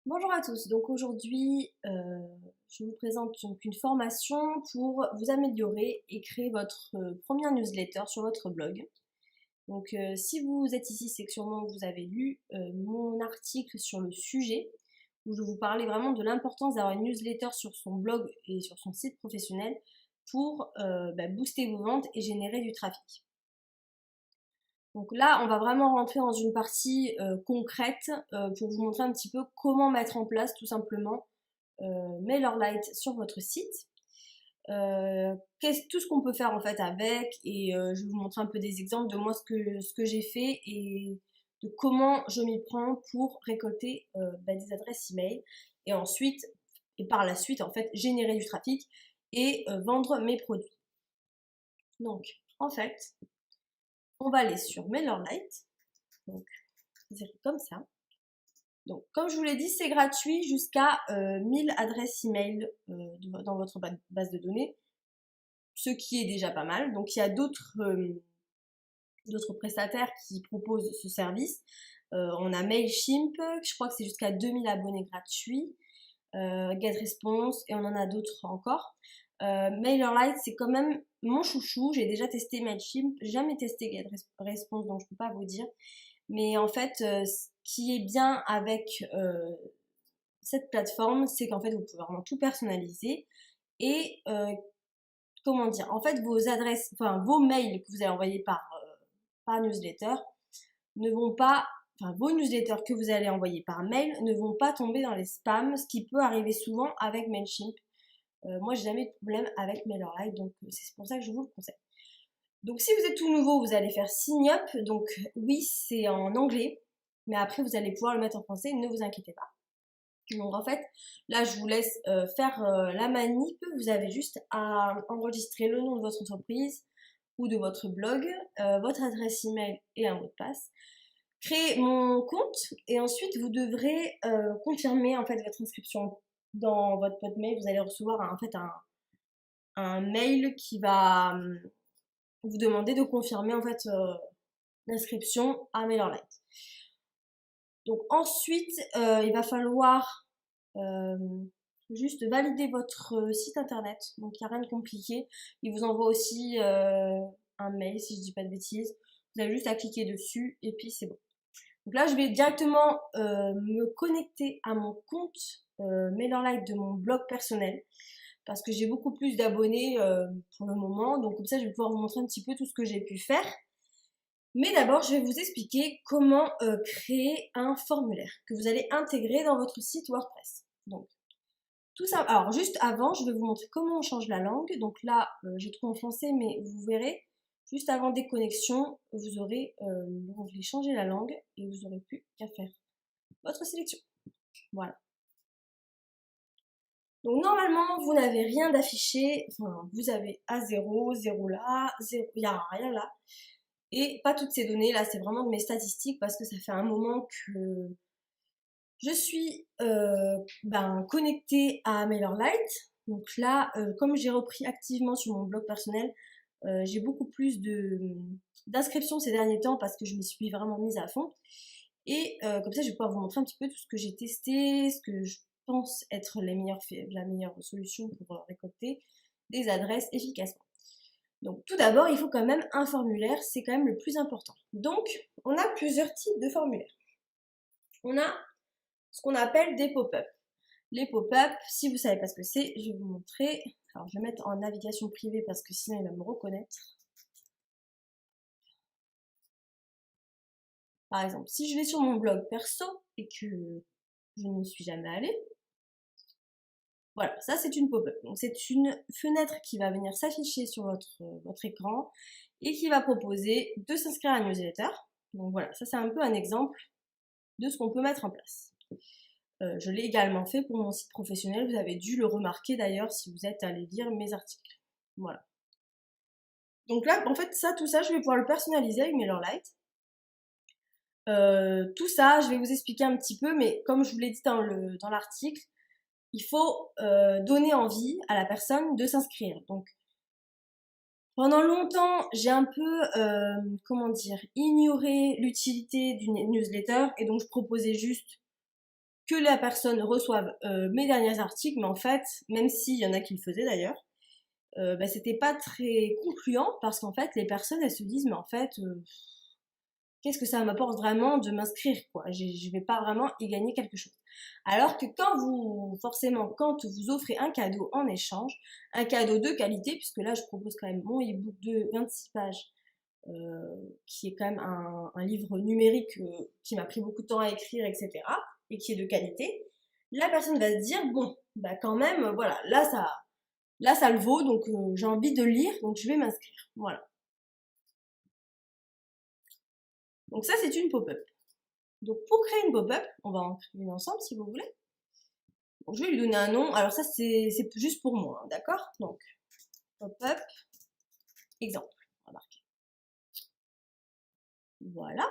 Bonjour à tous, donc aujourd'hui je vous présente donc une formation pour vous améliorer et créer votre première newsletter sur votre blog. Donc si vous êtes ici, c'est que sûrement vous avez lu mon article sur le sujet où je vous parlais vraiment de l'importance d'avoir une newsletter sur son blog et sur son site professionnel pour booster vos ventes et générer du trafic. Donc là, on va vraiment rentrer dans une partie concrète pour vous montrer un petit peu comment mettre en place tout simplement MailerLite sur votre site. Tout ce qu'on peut faire en fait avec et je vais vous montrer un peu des exemples de moi ce que j'ai fait et de comment je m'y prends pour récolter des adresses email et ensuite et par la suite en fait générer du trafic et vendre mes produits. Donc en fait, on va aller sur MailerLite. Donc, comme ça. Donc, comme je vous l'ai dit, c'est gratuit jusqu'à 1000 adresses email dans votre base de données, ce qui est déjà pas mal. Donc, il y a d'autres prestataires qui proposent ce service. On a Mailchimp, je crois que c'est jusqu'à 2000 abonnés gratuits, GetResponse, et on en a d'autres encore. MailerLite, c'est quand même mon chouchou. J'ai déjà testé Mailchimp, jamais testé GetResponse, donc je peux pas vous dire. Mais en fait, ce qui est bien avec cette plateforme, c'est qu'en fait, vous pouvez vraiment tout personnaliser et comment dire, en fait, vos adresses, enfin vos mails que vous allez envoyer par newsletter ne vont pas, enfin vos newsletters que vous allez envoyer par mail ne vont pas tomber dans les spams, ce qui peut arriver souvent avec Mailchimp. Moi, j'ai jamais eu de problème avec MailerLite, donc c'est pour ça que je vous le conseille. Donc si vous êtes tout nouveau, vous allez faire Sign Up. Donc oui, c'est en anglais, mais après vous allez pouvoir le mettre en français, ne vous inquiétez pas. Donc en fait, là je vous laisse faire la manip. Vous avez juste à enregistrer le nom de votre entreprise ou de votre blog, votre adresse email et un mot de passe. Créer mon compte et ensuite vous devrez confirmer en fait votre inscription dans votre boîte mail. Vous allez recevoir en fait un mail qui va vous demander de confirmer en fait l'inscription à MailerLite. Donc ensuite, il va falloir euh, juste valider votre site internet. Donc il n'y a rien de compliqué. Il vous envoie aussi un mail si je dis pas de bêtises. Vous avez juste à cliquer dessus et puis c'est bon. Donc là, je vais directement me connecter à mon compte MailerLite de mon blog personnel parce que j'ai beaucoup plus d'abonnés pour le moment. Donc comme ça, je vais pouvoir vous montrer un petit peu tout ce que j'ai pu faire. Mais d'abord, je vais vous expliquer comment créer un formulaire que vous allez intégrer dans votre site WordPress. Donc, tout ça. Alors, juste avant, je vais vous montrer comment on change la langue. Donc là, j'ai tout en français, mais vous verrez, juste avant déconnexion, vous aurez l'onglet changer la langue et vous n'aurez plus qu'à faire votre sélection. Voilà. Donc normalement, vous n'avez rien d'affiché. Enfin, vous avez A0, 0 là, 0, il n'y a rien là. Et pas toutes ces données, là c'est vraiment de mes statistiques parce que ça fait un moment que je suis connectée à MailerLite. Donc là, comme j'ai repris activement sur mon blog personnel, j'ai beaucoup plus d'inscriptions ces derniers temps parce que je me suis vraiment mise à fond. Et comme ça, je vais pouvoir vous montrer un petit peu tout ce que j'ai testé, ce que je pense être la meilleure solution pour récolter des adresses efficacement. Donc tout d'abord, il faut quand même un formulaire, c'est quand même le plus important. Donc, on a plusieurs types de formulaires. On a ce qu'on appelle des pop-up. Les pop-up, si vous savez pas ce que c'est, je vais vous montrer. Alors, je vais mettre en navigation privée parce que sinon il va me reconnaître. Par exemple, si je vais sur mon blog perso et que je ne suis jamais allée, voilà, ça c'est une pop-up. Donc c'est une fenêtre qui va venir s'afficher sur votre écran et qui va proposer de s'inscrire à un newsletter. Donc voilà, ça c'est un peu un exemple de ce qu'on peut mettre en place. Je l'ai également fait pour mon site professionnel, vous avez dû le remarquer d'ailleurs si vous êtes allé lire mes articles. Voilà. Donc là, en fait, tout ça, je vais pouvoir le personnaliser avec MailerLite. Tout ça, je vais vous expliquer un petit peu, mais comme je vous l'ai dit dans l'article, il faut donner envie à la personne de s'inscrire. Donc, pendant longtemps, j'ai un peu, comment dire, ignoré l'utilité d'une newsletter et donc je proposais juste que la personne reçoive mes derniers articles, mais en fait, même s'il y en a qui le faisaient d'ailleurs, bah, c'était pas très concluant parce qu'en fait, les personnes, elles se disent, mais en fait, qu'est-ce que ça m'apporte vraiment de m'inscrire, quoi. Je vais pas vraiment y gagner quelque chose. Alors que forcément, quand vous offrez un cadeau en échange, un cadeau de qualité, puisque là, je propose quand même mon e-book de 26 pages, qui est quand même un livre numérique qui m'a pris beaucoup de temps à écrire, etc., et qui est de qualité, la personne va se dire, bon, bah quand même, voilà, là ça le vaut, donc j'ai envie de le lire, donc je vais m'inscrire. Voilà. Donc ça, c'est une pop-up. Donc pour créer une pop-up, on va en créer une ensemble si vous voulez. Donc, je vais lui donner un nom. Alors ça, c'est juste pour moi, hein, d'accord? Donc, pop-up, exemple, on va marquer. Voilà.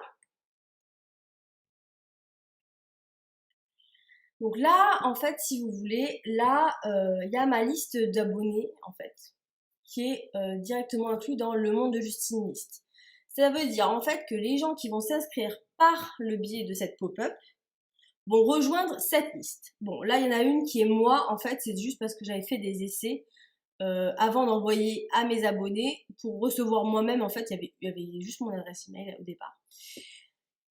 Donc là, en fait, si vous voulez, là, il y a ma liste d'abonnés, en fait, qui est directement inclus dans le monde de Justine List. Ça veut dire, en fait, que les gens qui vont s'inscrire par le biais de cette pop-up vont rejoindre cette liste. Bon, là, il y en a une qui est moi, en fait, c'est juste parce que j'avais fait des essais avant d'envoyer à mes abonnés pour recevoir moi-même. En fait, il y avait juste mon adresse email au départ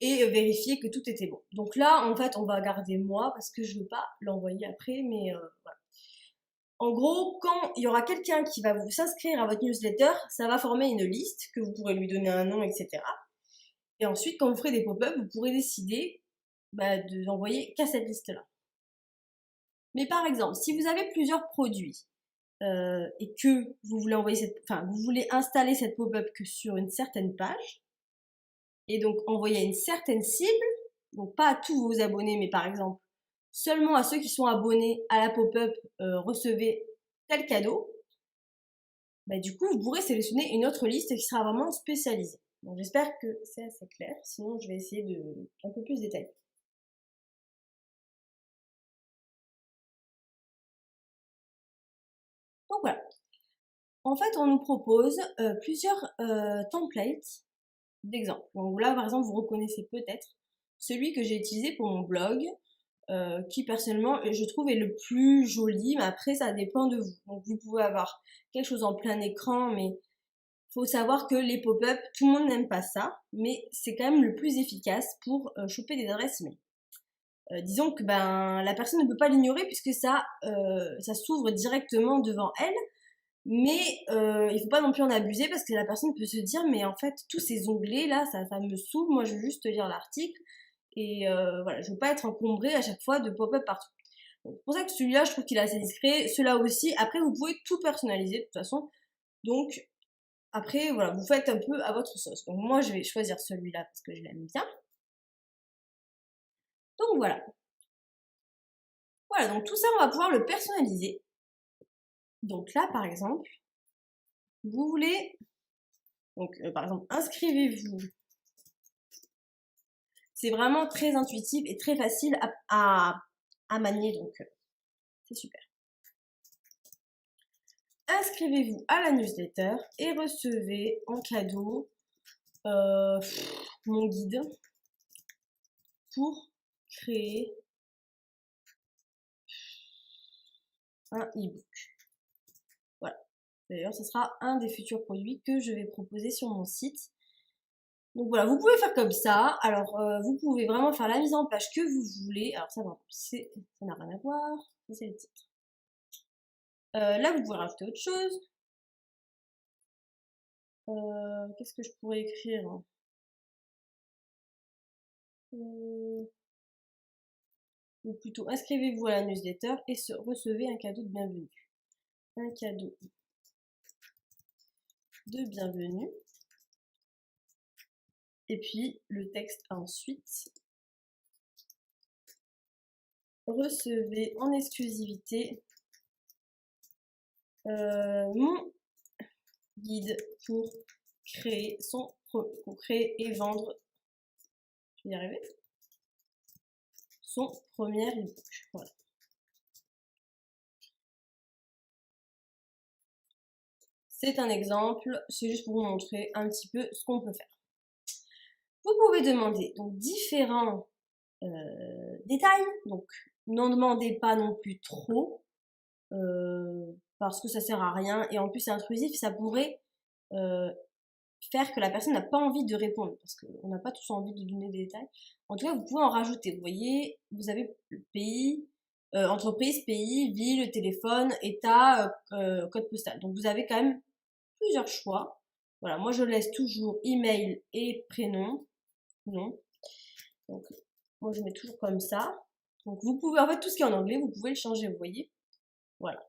et vérifier que tout était bon. Donc là, en fait, on va garder moi parce que je veux pas l'envoyer après, mais voilà. En gros, quand il y aura quelqu'un qui va vous s'inscrire à votre newsletter, ça va former une liste que vous pourrez lui donner un nom, etc. Et ensuite, quand vous ferez des pop-up, vous pourrez décider de n'envoyer qu'à cette liste-là. Mais par exemple, si vous avez plusieurs produits et que vous voulez vous voulez installer cette pop-up que sur une certaine page, et donc envoyer à une certaine cible, donc pas à tous vos abonnés, mais par exemple seulement à ceux qui sont abonnés à la pop-up, recevez tel cadeau, du coup vous pourrez sélectionner une autre liste qui sera vraiment spécialisée. Donc j'espère que c'est assez clair, sinon je vais essayer de un peu plus détailler. Donc voilà. En fait, on nous propose plusieurs templates d'exemples. Donc là, par exemple, vous reconnaissez peut-être celui que j'ai utilisé pour mon blog, qui personnellement, je trouve est le plus joli, mais après, ça dépend de vous. Donc vous pouvez avoir quelque chose en plein écran, mais faut savoir que les pop-up, tout le monde n'aime pas ça, mais c'est quand même le plus efficace pour choper des adresses email. Disons que la personne ne peut pas l'ignorer puisque ça s'ouvre directement devant elle. Mais il faut pas non plus en abuser parce que la personne peut se dire mais en fait tous ces onglets là ça me saoule, moi je veux juste lire l'article et voilà, je veux pas être encombrée à chaque fois de pop-up partout. Donc, c'est pour ça que celui-là je trouve qu'il est assez discret, ceux-là aussi. Après vous pouvez tout personnaliser de toute façon, donc après voilà, vous faites un peu à votre sauce. Donc moi je vais choisir celui-là parce que je l'aime bien. Donc voilà, donc tout ça on va pouvoir le personnaliser. Donc là par exemple vous voulez donc par exemple inscrivez-vous. C'est vraiment très intuitif et très facile à manier, donc c'est super. Inscrivez-vous à la newsletter et recevez en cadeau mon guide pour créer un e-book. Voilà. D'ailleurs, ce sera un des futurs produits que je vais proposer sur mon site. Donc voilà, vous pouvez faire comme ça. Alors, vous pouvez vraiment faire la mise en page que vous voulez. Alors ça n'a rien à voir. C'est le titre. Là, vous pouvez rajouter autre chose. Qu'est-ce que je pourrais écrire? Ou plutôt, inscrivez-vous à la newsletter et recevez un cadeau de bienvenue. Un cadeau de bienvenue. Et puis, le texte ensuite. Recevez en exclusivité mon guide pour créer et vendre, je vais y arriver, son premier e-book. Voilà. C'est un exemple, c'est juste pour vous montrer un petit peu ce qu'on peut faire. Vous pouvez demander donc différents détails. Donc, n'en demandez pas non plus trop, parce que ça sert à rien. Et en plus, c'est intrusif, ça pourrait faire que la personne n'a pas envie de répondre, parce qu'on n'a pas tous envie de donner des détails. En tout cas, vous pouvez en rajouter. Vous voyez, vous avez le pays, entreprise, pays, ville, téléphone, état, code postal. Donc, vous avez quand même plusieurs choix. Voilà, moi, je laisse toujours email et prénom. Non. Donc, moi, je mets toujours comme ça. Donc, vous pouvez, en fait, tout ce qui est en anglais, vous pouvez le changer, vous voyez. Voilà.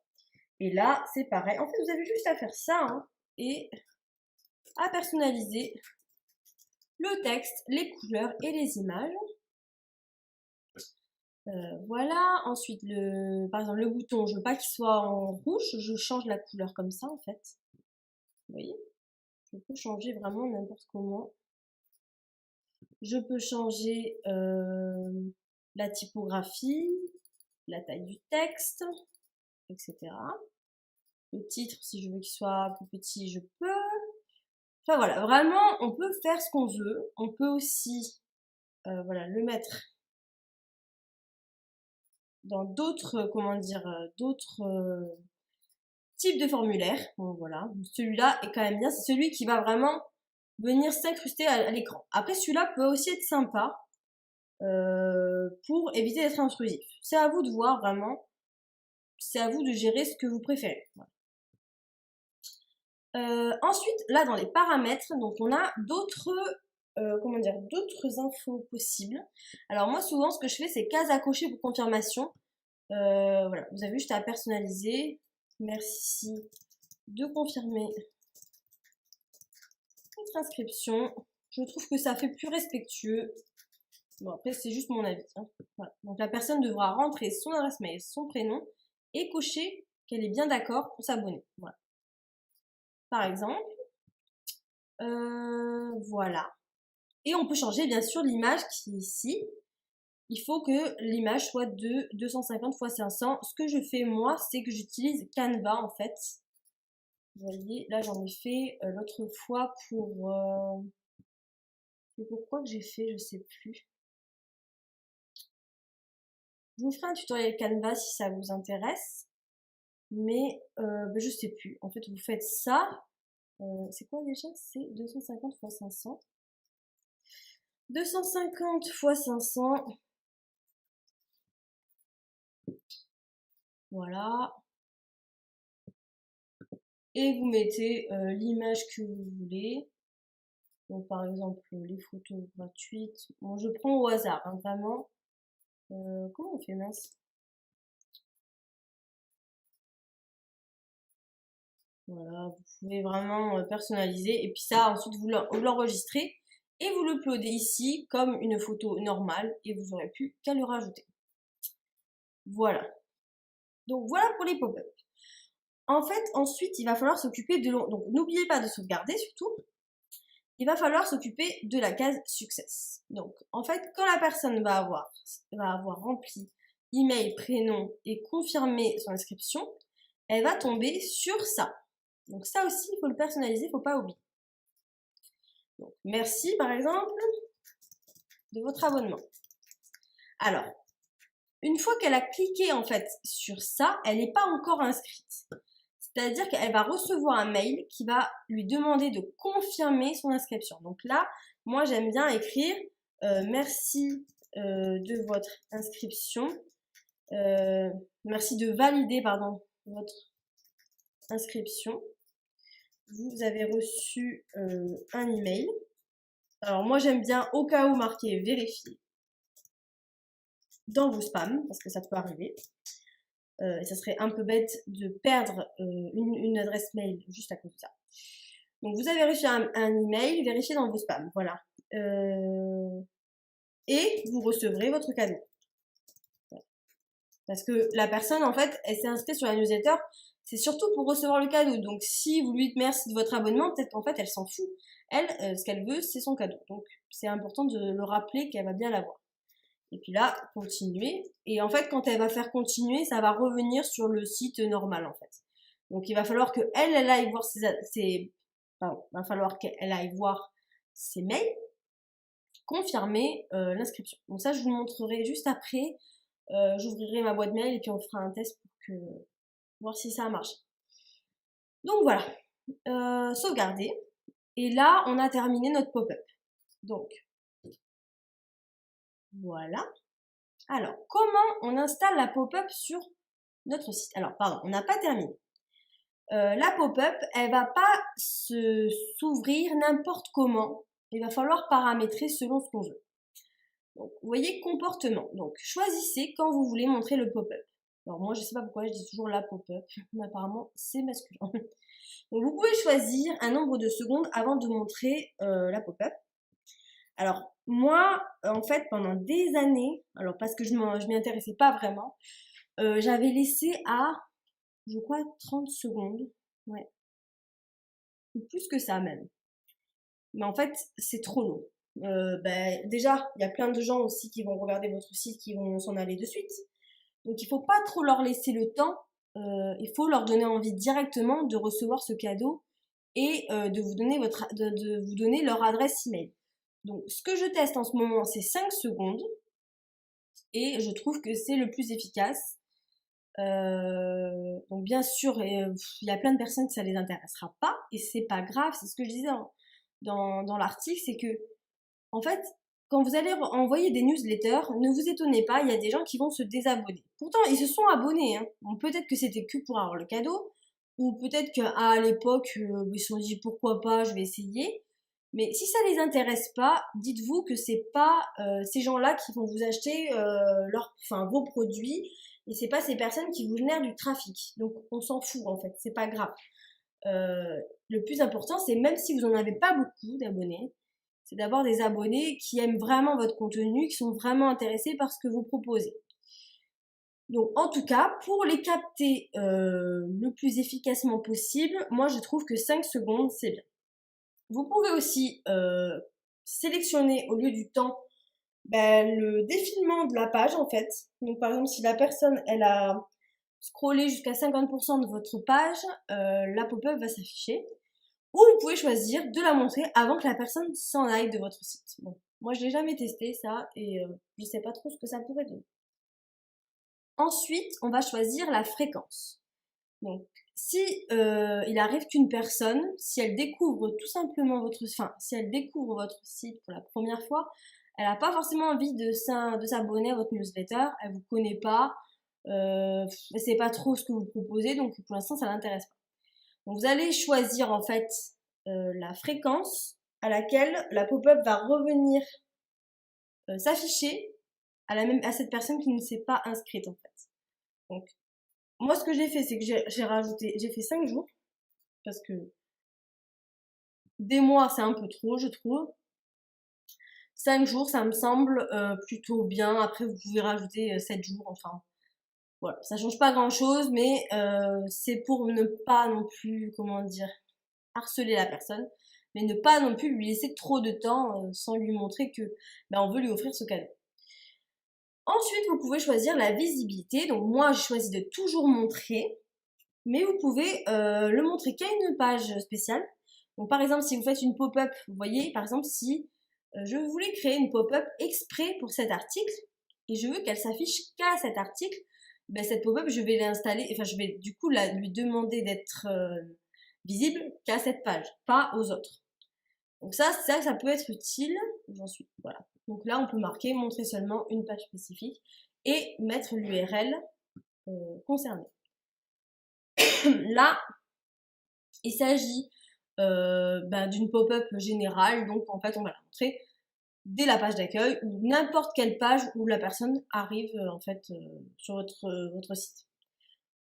Et là, c'est pareil. En fait, vous avez juste à faire ça, hein, et à personnaliser le texte, les couleurs et les images. Voilà. Ensuite, par exemple, le bouton, je veux pas qu'il soit en rouge, je change la couleur comme ça, en fait. Vous voyez? Je peux changer vraiment n'importe comment. Je peux changer la typographie, la taille du texte, etc. Le titre, si je veux qu'il soit plus petit, je peux. Enfin voilà, vraiment, on peut faire ce qu'on veut. On peut aussi voilà, le mettre dans d'autres, comment dire, d'autres types de formulaires. Bon, voilà, celui-là est quand même bien. C'est celui qui va vraiment venir s'incruster à l'écran. Après, celui-là peut aussi être sympa pour éviter d'être intrusif. C'est à vous de voir vraiment. C'est à vous de gérer ce que vous préférez. Voilà. Ensuite, là dans les paramètres, donc on a d'autres, comment dire, d'autres infos possibles. Alors moi souvent ce que je fais c'est case à cocher pour confirmation. Voilà, vous avez juste à personnaliser. Merci de confirmer votre inscription. Je trouve que ça fait plus respectueux. Bon après c'est juste mon avis. Hein. Voilà. Donc la personne devra rentrer son adresse mail, son prénom et cocher qu'elle est bien d'accord pour s'abonner. Voilà. Par exemple. Voilà. Et on peut changer bien sûr l'image qui est ici. Il faut que l'image soit de 250 x 500. Ce que je fais moi, c'est que j'utilise Canva en fait. Vous voyez, là j'en ai fait l'autre fois pour... pourquoi que j'ai fait, je sais plus. Je vous ferai un tutoriel Canva si ça vous intéresse. Mais je sais plus. En fait, vous faites ça. C'est quoi déjà? C'est 250 x 500. 250 x 500. Voilà. Et vous mettez l'image que vous voulez. Donc par exemple les photos gratuites. Bon, je prends au hasard, hein, vraiment. Comment on fait, mince? Voilà, vous pouvez vraiment personnaliser. Et puis ça, ensuite vous l'enregistrez et vous l'uploadez ici comme une photo normale et vous n'aurez plus qu'à le rajouter. Voilà. Donc voilà pour les pop-up. En fait, ensuite, il va falloir s'occuper de... Donc n'oubliez pas de sauvegarder surtout. Il va falloir s'occuper de la case Success. Donc, en fait, quand la personne va avoir rempli email, prénom et confirmé son inscription, elle va tomber sur ça. Donc ça aussi, il faut le personnaliser, il ne faut pas oublier. Donc, merci par exemple de votre abonnement. Alors, une fois qu'elle a cliqué en fait sur ça, elle n'est pas encore inscrite. C'est-à-dire qu'elle va recevoir un mail qui va lui demander de confirmer son inscription. Donc là, moi j'aime bien écrire merci de votre inscription. Merci de valider votre inscription. Vous avez reçu un email. Alors moi j'aime bien au cas où marquer vérifier dans vos spams parce que ça peut arriver. Et ça serait un peu bête de perdre une adresse mail juste à cause de ça. Donc vous avez reçu un email, vérifiez dans vos spams, voilà. Et vous recevrez votre cadeau. Parce que la personne, en fait, elle s'est inscrite sur la newsletter, c'est surtout pour recevoir le cadeau. Donc si vous lui dites merci de votre abonnement, peut-être qu'en fait elle s'en fout. Elle, ce qu'elle veut, c'est son cadeau. Donc c'est important de le rappeler qu'elle va bien l'avoir. Et puis là, continuer. Et en fait, quand elle va faire continuer, ça va revenir sur le site normal, en fait. Donc, il va falloir qu'elle aille voir va falloir qu'elle aille voir ses mails. confirmer l'inscription. Donc ça, je vous le montrerai juste après. J'ouvrirai ma boîte mail et puis on fera un test pour voir si ça a marché. Donc voilà, sauvegarder. Et là, on a terminé notre pop-up. Donc, voilà. Alors, comment on installe la pop-up sur notre site? Alors, pardon, on n'a pas terminé. La pop-up, elle va pas s'ouvrir n'importe comment. Il va falloir paramétrer selon ce qu'on veut. Donc, vous voyez, comportement. Donc, choisissez quand vous voulez montrer le pop-up. Alors, moi, je sais pas pourquoi je dis toujours la pop-up, mais apparemment, c'est masculin. Donc, vous pouvez choisir un nombre de secondes avant de montrer la pop-up. Alors, moi, en fait, pendant des années, alors parce que je m'y intéressais pas vraiment, j'avais laissé à, je crois, 30 secondes. Ouais. Ou plus que ça même. Mais en fait, c'est trop long. Déjà, il y a plein de gens aussi qui vont regarder votre site, qui vont s'en aller de suite. Donc, il faut pas trop leur laisser le temps. Il faut leur donner envie directement de recevoir ce cadeau et de vous donner leur adresse email. Donc, ce que je teste en ce moment, c'est 5 secondes. Et je trouve que c'est le plus efficace. Donc, bien sûr, il y a plein de personnes que ça les intéressera pas. Et c'est pas grave, c'est ce que je disais dans l'article, c'est que, en fait, quand vous allez envoyer des newsletters, ne vous étonnez pas, il y a des gens qui vont se désabonner. Pourtant, ils se sont abonnés. Hein. Bon, peut-être que c'était que pour avoir le cadeau, ou peut-être qu'à l'époque, ils se sont dit pourquoi pas, je vais essayer. Mais si ça les intéresse pas, dites-vous que c'est pas ces gens-là qui vont vous acheter vos produits, et c'est pas ces personnes qui vous génèrent du trafic. Donc on s'en fout en fait, c'est pas grave. Le plus important, c'est même si vous en avez pas beaucoup d'abonnés, c'est d'avoir des abonnés qui aiment vraiment votre contenu, qui sont vraiment intéressés par ce que vous proposez. Donc en tout cas, pour les capter le plus efficacement possible, moi je trouve que 5 secondes, c'est bien. Vous pouvez aussi sélectionner au lieu du temps le défilement de la page en fait. Donc par exemple, si la personne elle a scrollé jusqu'à 50% de votre page, la pop-up va s'afficher. Ou vous pouvez choisir de la montrer avant que la personne s'en aille de votre site. Bon, moi je l'ai jamais testé ça et je sais pas trop ce que ça pourrait donner. Ensuite, on va choisir la fréquence. Donc, si il arrive qu'une personne, si elle découvre tout simplement si elle découvre votre site pour la première fois, elle n'a pas forcément envie de s'abonner à votre newsletter, elle vous connaît pas, elle sait pas trop ce que vous proposez, donc pour l'instant ça l'intéresse pas. Donc vous allez choisir en fait la fréquence à laquelle la pop-up va revenir s'afficher à cette personne qui ne s'est pas inscrite en fait. Donc moi, ce que j'ai fait, c'est que j'ai fait 5 jours, parce que des mois, c'est un peu trop, je trouve. 5 jours, ça me semble plutôt bien. Après, vous pouvez rajouter 7 jours, enfin, voilà. Ça change pas grand-chose, mais c'est pour ne pas non plus, comment dire, harceler la personne, mais ne pas non plus lui laisser trop de temps sans lui montrer que on veut lui offrir ce cadeau. Ensuite, vous pouvez choisir la visibilité. Donc moi, je choisis de toujours montrer. Mais vous pouvez le montrer qu'à une page spéciale. Donc par exemple, si vous faites une pop-up, vous voyez, par exemple, si je voulais créer une pop-up exprès pour cet article, et je veux qu'elle s'affiche qu'à cet article, cette pop-up, je vais l'installer, enfin je vais du coup lui demander d'être visible qu'à cette page, pas aux autres. Donc ça peut être utile, j'en suis, voilà. Donc là, on peut marquer, montrer seulement une page spécifique, et mettre l'URL concernée. Là, il s'agit d'une pop-up générale, donc en fait on va la montrer dès la page d'accueil ou n'importe quelle page où la personne arrive sur votre site.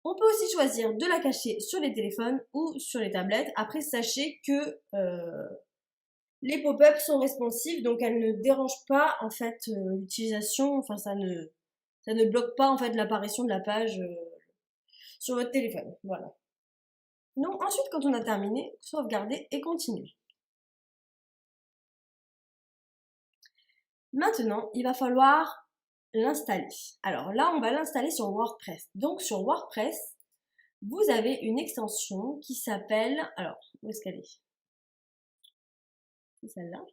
On peut aussi choisir de la cacher sur les téléphones ou sur les tablettes. Après, sachez que les pop-up sont responsives, donc elles ne dérangent pas en fait l'utilisation, enfin ça ne bloque pas en fait l'apparition de la page sur votre téléphone. Voilà. Donc ensuite, quand on a terminé, sauvegarder et continuer. Maintenant, il va falloir l'installer. Alors là, on va l'installer sur WordPress. Donc sur WordPress, vous avez une extension qui s'appelle... Alors, où est-ce qu'elle est? C'est celle-là.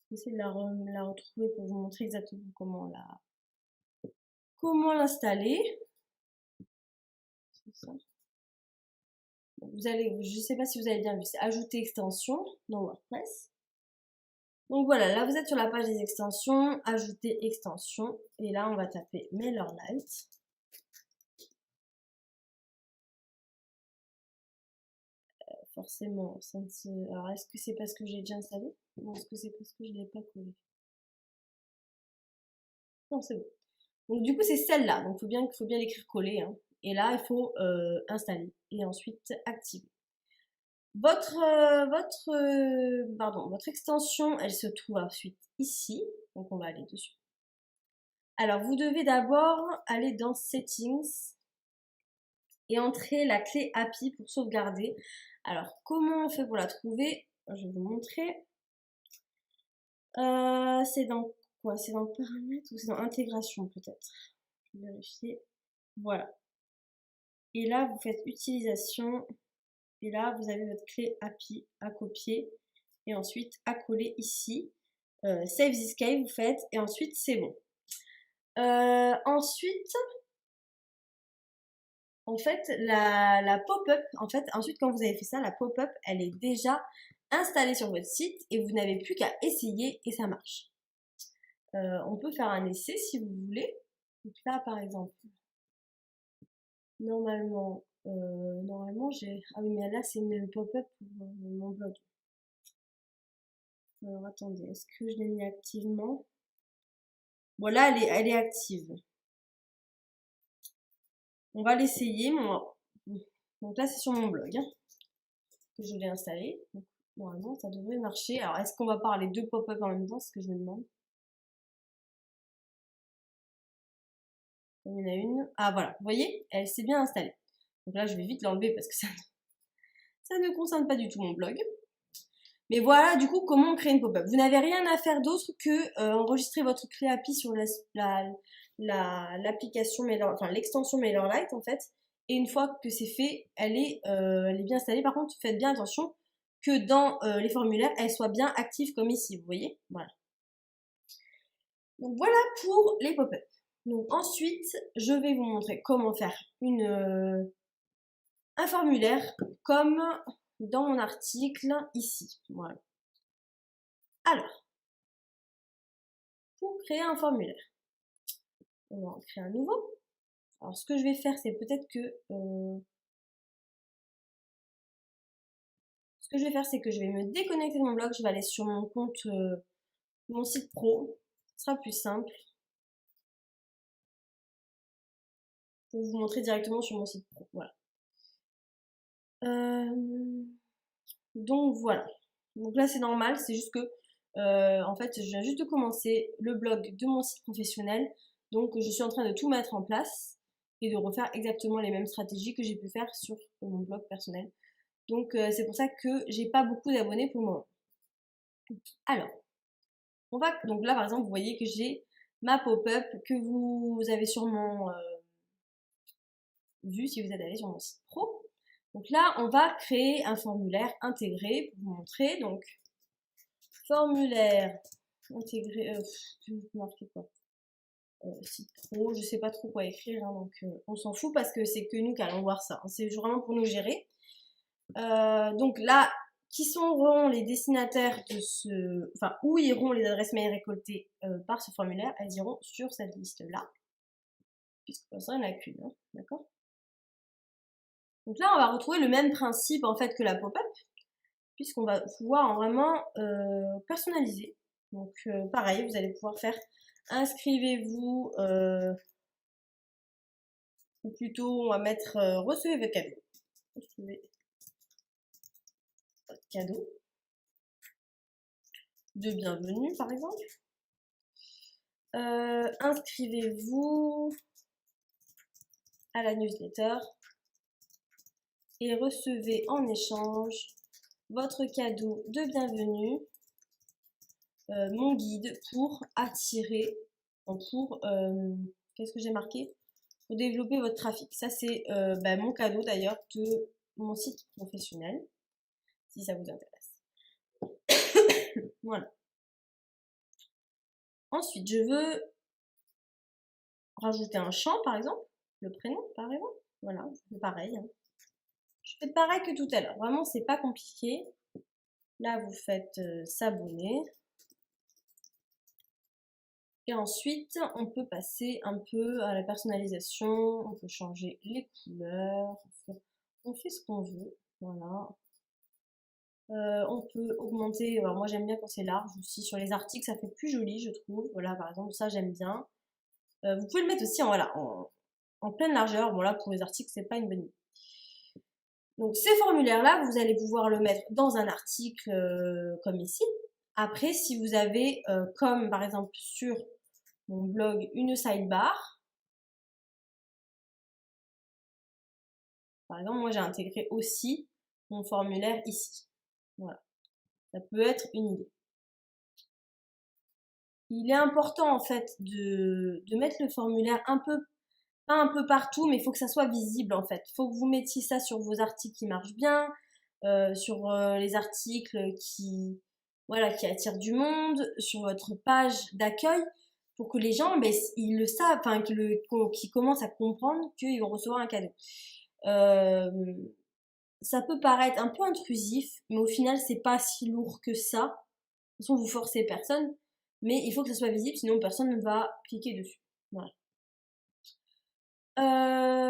J'essaie de la retrouver pour vous montrer exactement comment l'installer. C'est ça. Vous allez, je sais pas si vous avez bien vu, c'est ajouter extension dans WordPress. Donc voilà, là vous êtes sur la page des extensions, ajouter extension, et là on va taper MailerLite. Forcément, ça ne se... Alors est-ce que c'est parce que j'ai déjà installé ou est-ce que c'est parce que je ne l'ai pas collé? Non, c'est bon. Donc du coup c'est celle-là, donc il faut bien l'écrire collé, hein. Et là il faut installer et ensuite activer. Votre extension, elle se trouve ensuite ici, donc on va aller dessus. Alors, vous devez d'abord aller dans Settings et entrer la clé API pour sauvegarder. Alors, comment on fait pour la trouver? Je vais vous montrer. C'est dans quoi? C'est dans Paramètres ou c'est dans Intégration peut-être? Je vais vérifier. Voilà. Et là, vous faites Utilisation. Et là, vous avez votre clé API à copier et ensuite à coller ici. Save this key, vous faites et ensuite c'est bon. Ensuite, en fait, la pop-up, ensuite quand vous avez fait ça, la pop-up, elle est déjà installée sur votre site et vous n'avez plus qu'à essayer et ça marche. On peut faire un essai si vous voulez. Donc là, par exemple, normalement j'ai... Ah oui, mais là, c'est une pop-up pour mon blog. Alors, attendez, est-ce que je l'ai mis activement? Bon, là, elle est active. On va l'essayer. Donc là, c'est sur mon blog, hein, que je l'ai installé. Donc, normalement, ça devrait marcher. Alors, est-ce qu'on va parler deux pop-up en même temps? C'est ce que je me demande. Il y en a une. Ah, voilà. Vous voyez? Elle s'est bien installée. Donc là, je vais vite l'enlever parce que ça ne concerne pas du tout mon blog. Mais voilà, du coup, comment on crée une pop-up. Vous n'avez rien à faire d'autre que enregistrer votre clé API sur l'application enfin l'extension MailerLite en fait. Et une fois que c'est fait, elle est bien installée. Par contre, faites bien attention que dans les formulaires, elle soit bien active comme ici, vous voyez. Voilà. Donc voilà pour les pop-up. Donc ensuite, je vais vous montrer comment faire un formulaire comme dans mon article ici. Voilà. Alors, pour créer un formulaire, on va en créer un nouveau. Alors, ce que je vais faire, c'est peut-être que je vais me déconnecter de mon blog. Je vais aller sur mon compte, mon site pro. Ce sera plus simple pour vous montrer directement sur mon site pro. Voilà. Donc voilà. Donc là, c'est normal. C'est juste que en fait, je viens juste de commencer le blog de mon site professionnel. Donc, je suis en train de tout mettre en place et de refaire exactement les mêmes stratégies que j'ai pu faire sur mon blog personnel. Donc, c'est pour ça que j'ai pas beaucoup d'abonnés pour le moment. Alors, donc là, par exemple, vous voyez que j'ai ma pop-up que vous avez sûrement vu si vous êtes allé sur mon site pro. Donc là, on va créer un formulaire intégré pour vous montrer. Donc, formulaire intégré, je vais vous marquer quoi? Site pro, je sais pas trop quoi écrire, hein, donc on s'en fout parce que c'est que nous qui allons voir ça, hein, c'est vraiment pour nous gérer. Donc là, qui seront les destinataires de où iront les adresses mail récoltées par ce formulaire? Elles iront sur cette liste-là, puisque pour ça il n'y en a qu'une, hein, d'accord? Donc là, on va retrouver le même principe en fait que la pop-up, puisqu'on va pouvoir vraiment personnaliser. Donc pareil, vous allez pouvoir faire inscrivez-vous, ou plutôt on va mettre recevez votre cadeau. Recevez votre cadeau de bienvenue par exemple. Inscrivez-vous à la newsletter et recevez en échange votre cadeau de bienvenue, mon guide pour attirer, qu'est-ce que j'ai marqué? Pour développer votre trafic. Ça c'est mon cadeau d'ailleurs de mon site professionnel, si ça vous intéresse. Voilà. Ensuite, je veux rajouter un champ, par exemple, le prénom, par exemple. Voilà, je fais pareil, hein. Je fais pareil que tout à l'heure. Vraiment, c'est pas compliqué. Là, vous faites s'abonner. Et ensuite, on peut passer un peu à la personnalisation. On peut changer les couleurs. On fait ce qu'on veut. Voilà. On peut augmenter. Alors moi, j'aime bien quand c'est large aussi. Sur les articles, ça fait plus joli, je trouve. Voilà, par exemple, ça, j'aime bien. Vous pouvez le mettre aussi en pleine largeur. Bon, là, pour les articles, c'est pas une bonne idée. Donc, ces formulaires-là, vous allez pouvoir le mettre dans un article comme ici. Après, si vous avez, comme par exemple sur mon blog, une sidebar, par exemple, moi j'ai intégré aussi mon formulaire ici. Voilà, ça peut être une idée. Il est important en fait de mettre le formulaire pas un peu partout, mais il faut que ça soit visible en fait. Il faut que vous mettiez ça sur vos articles qui marchent bien, sur les articles voilà, qui attirent du monde, sur votre page d'accueil, pour que les gens, ben, ils le savent, enfin, qu'ils commencent à comprendre qu'ils vont recevoir un cadeau. Ça peut paraître un peu intrusif, mais au final, c'est pas si lourd que ça. De toute façon, vous forcez personne, mais il faut que ça soit visible, sinon personne ne va cliquer dessus. Voilà.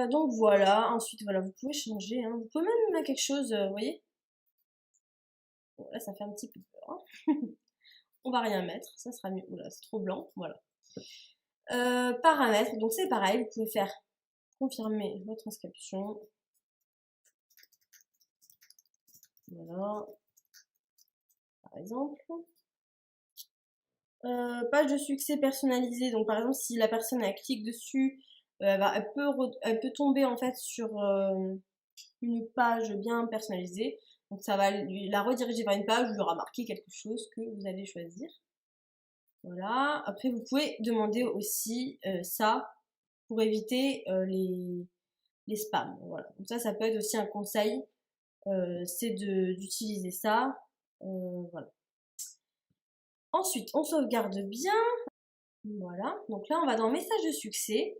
Donc voilà, ensuite voilà, vous pouvez changer, hein. Vous pouvez même mettre quelque chose, vous voyez. Bon, là ça fait un petit peu peur, hein. On va rien mettre, ça sera mieux. Oula, c'est trop blanc, voilà. Paramètres, donc c'est pareil, vous pouvez faire confirmer votre inscription. Voilà, par exemple. Page de succès personnalisée, donc par exemple si la personne elle clique dessus, elle peut tomber en fait sur une page bien personnalisée. Donc ça va la rediriger vers une page où il y aura marqué quelque chose que vous allez choisir. Voilà. Après vous pouvez demander aussi ça pour éviter les spams. Voilà. Donc ça peut être aussi un conseil, c'est d'utiliser ça. Voilà. Ensuite, on sauvegarde bien. Voilà. Donc là, on va dans message de succès.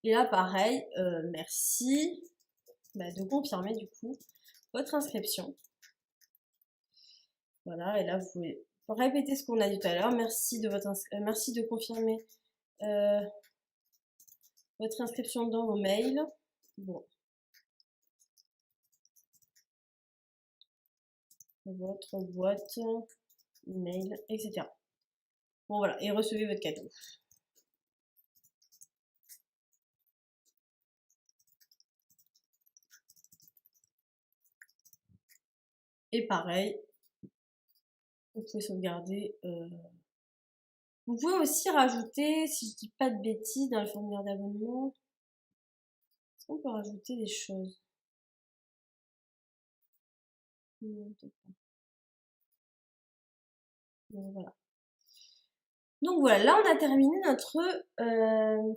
Et là, pareil, merci de confirmer du coup votre inscription. Voilà. Et là, vous pouvez répéter ce qu'on a dit tout à l'heure. Merci de confirmer votre inscription dans vos mails. Bon. Votre boîte email, etc. Bon voilà, et recevez votre cadeau. Et pareil, vous pouvez sauvegarder. Vous pouvez aussi rajouter, si je dis pas de bêtises, dans le formulaire d'abonnement, est-ce qu'on peut rajouter des choses? Non, peut-être pas. Donc voilà. Donc voilà, là on a terminé notre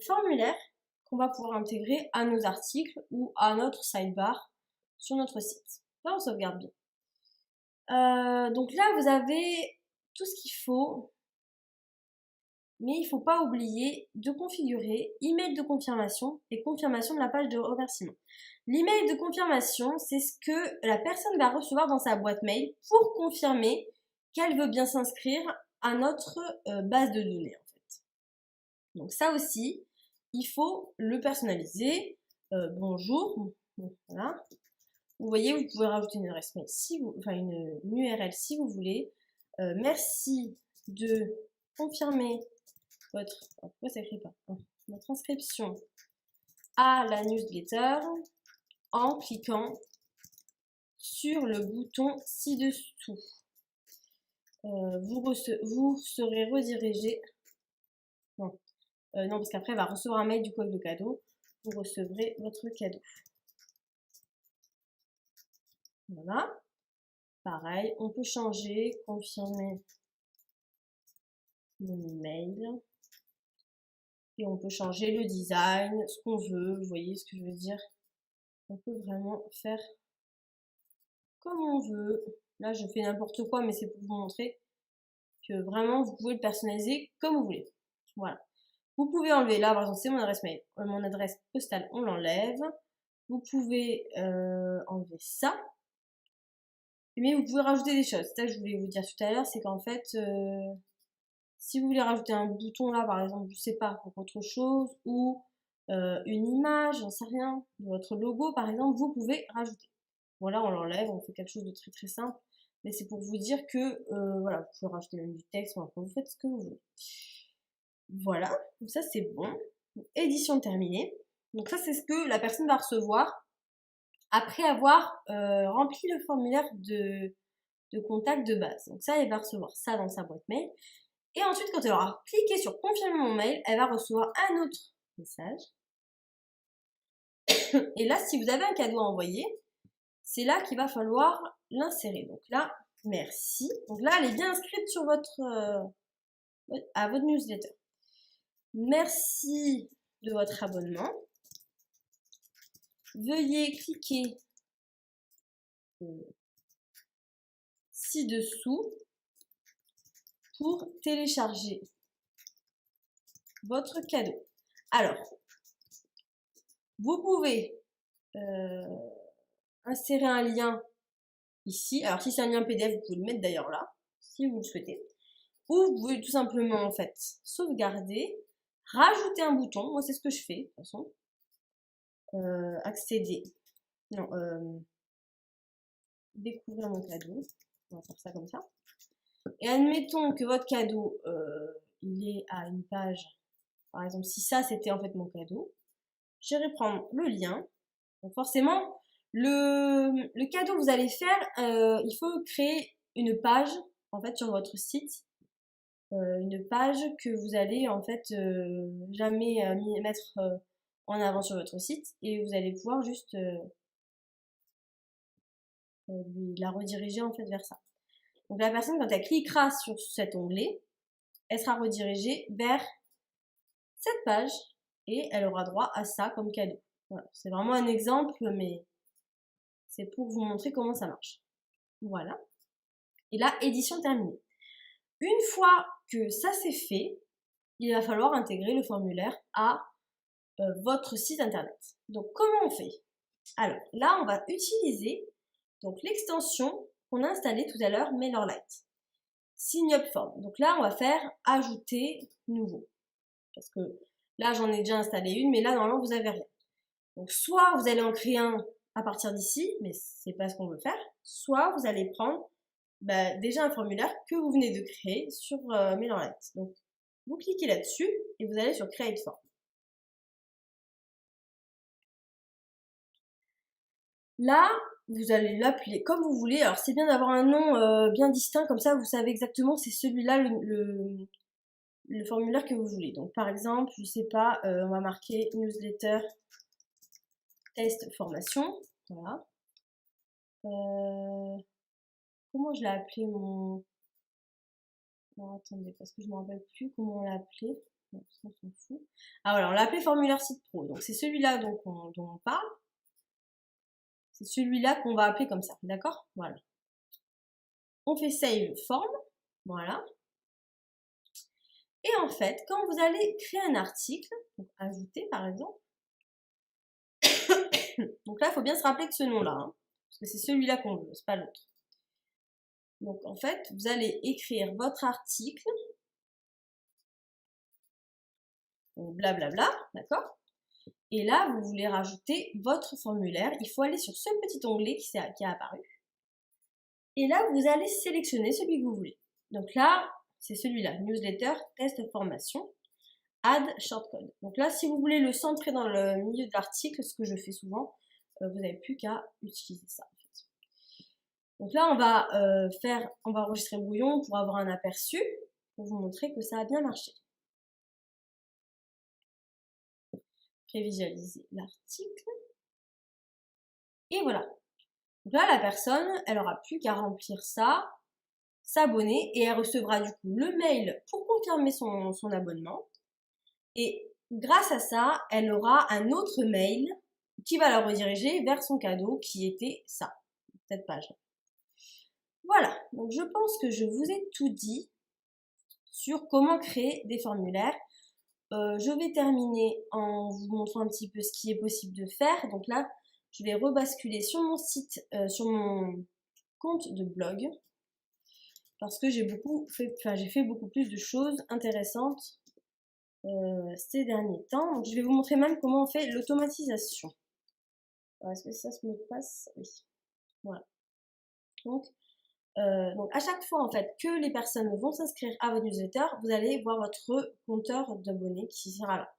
formulaire qu'on va pouvoir intégrer à nos articles ou à notre sidebar sur notre site. Là on sauvegarde bien. Donc là vous avez tout ce qu'il faut, mais il ne faut pas oublier de configurer email de confirmation et confirmation de la page de remerciement. L'email de confirmation, c'est ce que la personne va recevoir dans sa boîte mail pour confirmer qu'elle veut bien s'inscrire à notre base de données en fait. Donc ça aussi, il faut le personnaliser. Bonjour, voilà. Vous voyez, vous pouvez rajouter une adresse mail une URL si vous voulez. Merci de confirmer pourquoi ça écrit pas votre inscription à la newsletter en cliquant sur le bouton ci-dessous. Vous serez redirigé. Non, parce qu'après, elle va recevoir un mail du code de cadeau. Vous recevrez votre cadeau. Voilà. Pareil, on peut changer, confirmer mon email. Et on peut changer le design, ce qu'on veut. Vous voyez ce que je veux dire? On peut vraiment faire comme on veut. Là, je fais n'importe quoi, mais c'est pour vous montrer que vraiment, vous pouvez le personnaliser comme vous voulez. Voilà. Vous pouvez enlever là, par exemple, c'est mon adresse mail, mon adresse postale, on l'enlève. Vous pouvez enlever ça. Mais vous pouvez rajouter des choses. Ça, je voulais vous dire tout à l'heure, c'est qu'en fait, si vous voulez rajouter un bouton là, par exemple, je sais pas, pour autre chose, ou une image, j'en sais rien, de votre logo, par exemple, vous pouvez rajouter. Voilà, on l'enlève, on fait quelque chose de très très simple. Mais c'est pour vous dire que, voilà, vous pouvez rajouter même du texte, enfin, vous faites ce que vous voulez. Voilà, donc ça c'est bon. Édition terminée. Donc ça c'est ce que la personne va recevoir après avoir rempli le formulaire de contact de base. Donc ça, elle va recevoir ça dans sa boîte mail. Et ensuite, quand elle aura cliqué sur confirmer mon mail, elle va recevoir un autre message. Et là, si vous avez un cadeau à envoyer, c'est là qu'il va falloir l'insérer. Donc là, merci. Donc là, elle est bien inscrite sur à votre newsletter. Merci de votre abonnement. Veuillez cliquer ci-dessous pour télécharger votre cadeau. Alors, vous pouvez insérer un lien ici. Alors, si c'est un lien PDF, vous pouvez le mettre d'ailleurs là, si vous le souhaitez. Ou vous pouvez tout simplement, en fait, sauvegarder, rajouter un bouton. Moi, c'est ce que je fais, de toute façon. Accéder. Non, découvrir mon cadeau. On va faire ça comme ça. Et admettons que votre cadeau, il est à une page. Par exemple, si ça, c'était en fait mon cadeau. Je vais prendre le lien. Donc forcément, le cadeau que vous allez faire, il faut créer une page en fait sur votre site, une page que vous allez en fait jamais mettre en avant sur votre site et vous allez pouvoir juste la rediriger en fait vers ça. Donc la personne quand elle cliquera sur cet onglet, elle sera redirigée vers cette page et elle aura droit à ça comme cadeau. Voilà, c'est vraiment un exemple, mais c'est pour vous montrer comment ça marche. Voilà. Et là, édition terminée. Une fois que ça c'est fait, il va falloir intégrer le formulaire à votre site internet. Donc comment on fait? Alors là, on va utiliser donc l'extension qu'on a installée tout à l'heure, MailerLite. Sign up form. Donc là, on va faire ajouter nouveau. Parce que là, j'en ai déjà installé une, mais là, normalement, vous n'avez rien. Donc soit vous allez en créer un à partir d'ici, mais c'est pas ce qu'on veut faire. Soit vous allez prendre déjà un formulaire que vous venez de créer sur MailerLite. Donc vous cliquez là-dessus et vous allez sur Create Form. Là, vous allez l'appeler comme vous voulez. Alors c'est bien d'avoir un nom bien distinct, comme ça vous savez exactement c'est celui-là le formulaire que vous voulez. Donc par exemple, je sais pas, on va marquer newsletter test formation. Voilà. Comment je l'ai appelé mon... Non, attendez, parce que je ne me rappelle plus comment on l'a appelé. Non, ça, on s'en fout. Ah voilà, on l'a appelé formulaire site pro. Donc c'est celui-là dont on parle. C'est celui-là qu'on va appeler comme ça, d'accord? Voilà. On fait save form, voilà. Et en fait, quand vous allez créer un article, donc ajouter par exemple, donc là, il faut bien se rappeler de ce nom-là, hein, parce que c'est celui-là qu'on veut, c'est pas l'autre. Donc en fait, vous allez écrire votre article, blablabla, d'accord? Et là, vous voulez rajouter votre formulaire. Il faut aller sur ce petit onglet qui a apparu. Et là, vous allez sélectionner celui que vous voulez. Donc là, c'est celui-là, newsletter, test, formation, add shortcode. Donc là, si vous voulez le centrer dans le milieu de l'article, ce que je fais souvent, vous n'avez plus qu'à utiliser ça. En fait. Donc là, on va enregistrer brouillon pour avoir un aperçu, pour vous montrer que ça a bien marché. Prévisualiser l'article. Et voilà. Donc là, la personne, elle aura plus qu'à remplir ça, s'abonner, et elle recevra du coup le mail pour confirmer son abonnement. Et grâce à ça, elle aura un autre mail qui va la rediriger vers son cadeau qui était ça, cette page. Voilà, donc je pense que je vous ai tout dit sur comment créer des formulaires. je vais terminer en vous montrant un petit peu ce qui est possible de faire. Donc là, je vais rebasculer sur mon site, sur mon compte de blog, parce que j'ai fait beaucoup plus de choses intéressantes ces derniers temps. Donc je vais vous montrer même comment on fait l'automatisation. Est-ce que ça se mot de passe? Oui. Voilà. Donc à chaque fois en fait que les personnes vont s'inscrire à votre newsletter, vous allez voir votre compteur d'abonnés qui sera là.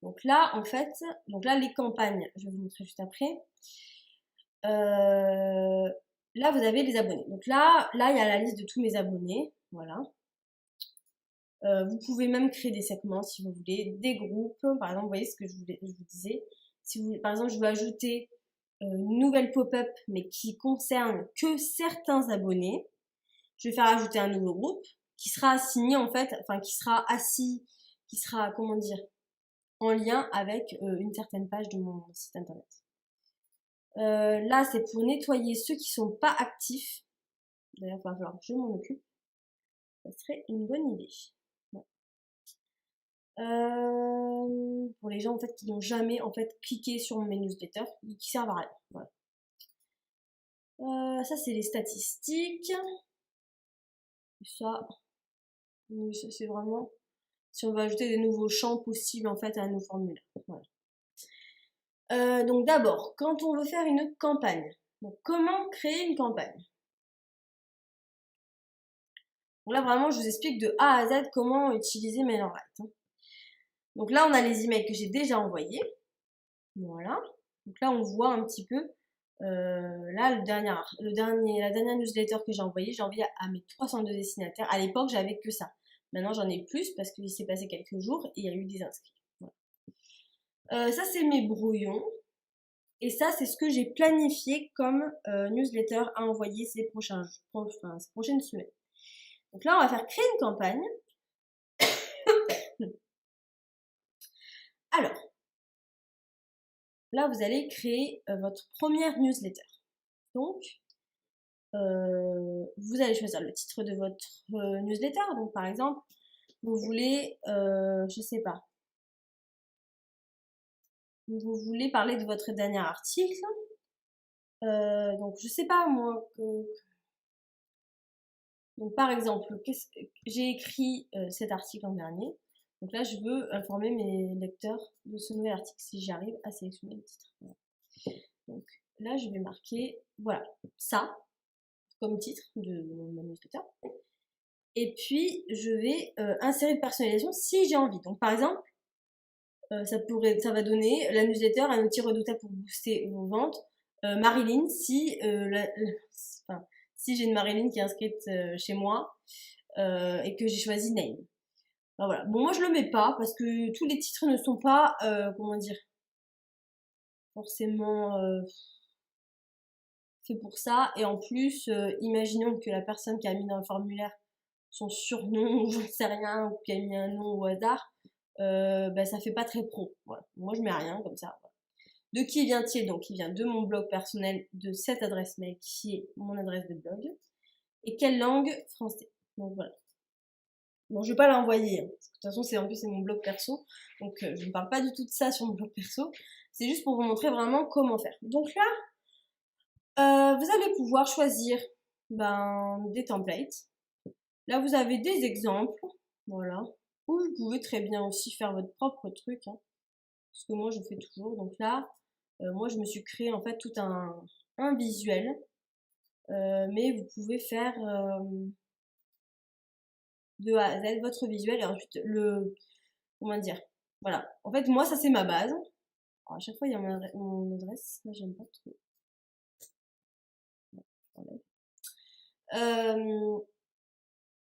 Donc là en fait, les campagnes, je vais vous montrer juste après. Là vous avez les abonnés. Donc là il y a la liste de tous mes abonnés, voilà. Vous pouvez même créer des segments si vous voulez, des groupes. Par exemple, vous voyez ce que je vous disais. Si vous, par exemple, je veux ajouter une nouvelle pop-up, mais qui concerne que certains abonnés, je vais faire ajouter un nouveau groupe qui sera assigné en fait, qui sera comment dire, en lien avec une certaine page de mon site internet. Là, c'est pour nettoyer ceux qui sont pas actifs. D'ailleurs, il va falloir que je m'en occupe. Ça serait une bonne idée. Pour les gens en fait qui n'ont jamais en fait cliqué sur mes newsletters, qui servent à rien. Voilà. Ça c'est les statistiques. Ça, oui, ça c'est vraiment si on veut ajouter des nouveaux champs possibles en fait à nos formulaires. Voilà. Donc d'abord, quand on veut faire une campagne, donc comment créer une campagne? Donc là vraiment, je vous explique de A à Z comment utiliser MailerLite. Donc là, on a les emails que j'ai déjà envoyés. Voilà. Donc là, on voit un petit peu. Là, la dernière newsletter que j'ai envoyée à mes 302 destinataires. À l'époque, j'avais que ça. Maintenant, j'en ai plus parce qu'il s'est passé quelques jours et il y a eu des inscrits. Voilà. Ça, c'est mes brouillons. Et ça, c'est ce que j'ai planifié comme newsletter à envoyer ces prochaines semaines. Donc là, on va faire créer une campagne. Alors, là, vous allez créer votre première newsletter. Donc, vous allez choisir le titre de votre newsletter. Donc, par exemple, vous voulez, je sais pas, vous voulez parler de votre dernier article. Donc, je sais pas moi. Donc, par exemple, j'ai écrit cet article l'an dernier. Donc là, je veux informer mes lecteurs de ce nouvel article si j'arrive à sélectionner le titre. Voilà. Donc là, je vais marquer, voilà, ça comme titre de mon newsletter. Et puis, je vais insérer une personnalisation si j'ai envie. Donc, par exemple, ça va donner la newsletter un outil redoutable pour booster vos ventes. Marilyn, si j'ai une Marilyn qui est inscrite chez moi et que j'ai choisi Name. Alors voilà. Bon, moi je le mets pas parce que tous les titres ne sont pas, comment dire, forcément faits pour ça. Et en plus, imaginons que la personne qui a mis dans le formulaire son surnom ou j'en sais rien, ou qui a mis un nom au hasard, ça fait pas très pro. Voilà. Moi je mets rien comme ça. Voilà. De qui vient-il? Donc il vient de mon blog personnel, de cette adresse mail qui est mon adresse de blog. Et quelle langue? Français. Donc voilà. Bon, je vais pas l'envoyer, hein, parce que de toute façon c'est mon blog perso, donc je ne parle pas du tout de ça sur mon blog perso. C'est juste pour vous montrer vraiment comment faire. Donc là, vous allez pouvoir choisir des templates. Là vous avez des exemples, voilà. Ou vous pouvez très bien aussi faire votre propre truc, hein, ce que moi je fais toujours. Donc là, moi je me suis créé en fait tout un visuel, mais vous pouvez faire de A à Z votre visuel et ensuite comment dire, voilà. En fait, moi, ça c'est ma base. Alors, à chaque fois, il y a mon adresse. Là, j'aime pas trop.